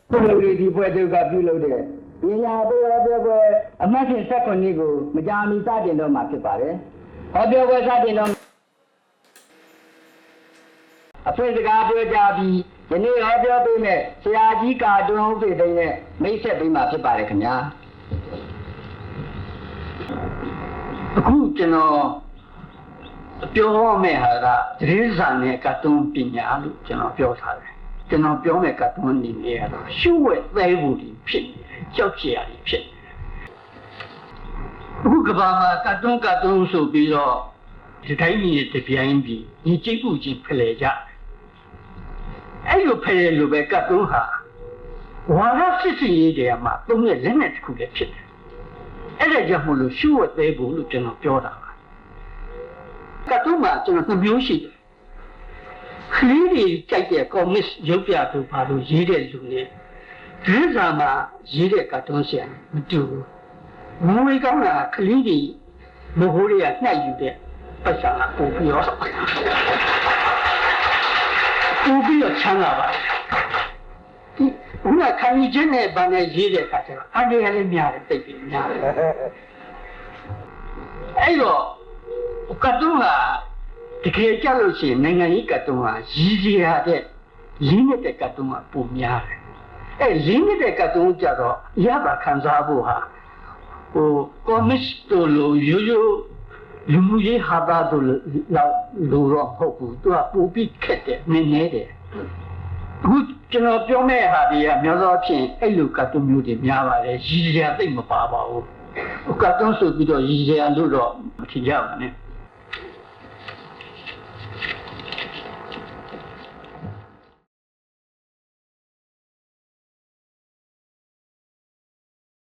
ပြုလုပ်ရဒီပွဲတို့ကပြုလုပ်တဲ့ပညာပေးဟောပြောပွဲအမှတ်စဉ်16ကိုမကြာမီစတင်တော့မှာဖြစ်ပါတယ်ဟောပြောပွဲစတင်တော့အဖွင့်စကားပြောကြပြီးယနေ့ဟောပြောပေးမဲ့ဆရာကြီးကာတွန်းဟုတ်ပေသိနဲ့မိတ်ဆက်ပေးမှာဖြစ်ပါတယ်ခင်ဗျာအခုကျွန်တော်ပြောမယ့်ဟာကသတင်းစာနဲ့ကတ်တွန်းပညာလို့ကျွန်တော်ပြောထားတယ်ကျွန်တော်ပြောမယ့်ကတ်တွန်းအနေနဲ့ကတော့ရှုဝဲသဲဖို့ဒီဖြစ်နေတယ်ကြောက်ကြရည်ဖြစ်နေတယ်အခုကဘာမှာကတ်တွန်းဆိုပြီးတော့ဒီတိုင်းကြီးတပြိုင်ပြီးညီကျိတ်မှုချင်းဖလှယ်ကြအဲ့လိုဖလှယ်လို့ပဲကတ်တွန်းဟာဝါရစစ်စစ်ရေးတွေမှာသုံးတဲ့လက်နဲ့တစ်ခုလည်းဖြစ်တယ်အဲ့ဒါကြောင့်မို့လို့ရှုဝဲသဲဖို့လို့ကျွန်တော်ပြောတာပါကတ်တွန်းမှာကျွန်တော်နှမျိုးရှိတယ်ခလီးတွေကြိုက်တဲ့ကွန်မြူနစ်ရုပ်ပြသူဘာလို့ရေးတဲ့လူနဲ့ဒီဇာမှာရေးတဲ့ကတ်တွန်းဆရာမတူဘူးငွေကောင်းတာခလီးတွေမဟုတ်ရနှိုက်ယူတဲ့ပတ်စံကပို့ပြီးတော့ချမ်းသာပါဘုရားခံယူခြင်းနဲ့ဗာနဲ့ရေးတဲ့အခါကျတော့အန္တရာယ်လည်းများတယ်တိတ်ပြီးများတယ်အဲ့တော့ကတ်တွန်းဟာတကယ်ကြလို့ရှိရင်နိုင်ငံရေးကတ်တွန်းဟာရည်ရည်ရတဲ့လင်းနေတဲ့ကတ်တွန်းကပုံများတယ်အဲလင်းနေတဲ့ကတ်တွန်းကြတော့ရပါခံစားဖို့ဟာကွန်မြူနစ်တို့လိုရိုးလူမှုရေးဟာတာတို့လိုတော့ဟုတ်ဘူးသူကပူပြီးခက်တယ်နည်းနည်းတယ်အခုကျွန်တော်ပြောမဲ့ဟာတွေကများသောအားဖြင့်အဲ့လိုကတ်တွန်းမျိုးတွေများပါတယ်ရည်ရည်သိမ့်မပါပါဘူးကတ်တွန်းဆိုပြီးတော့ရည်ရည်လို့တော့မထင်ကြပါနဲ့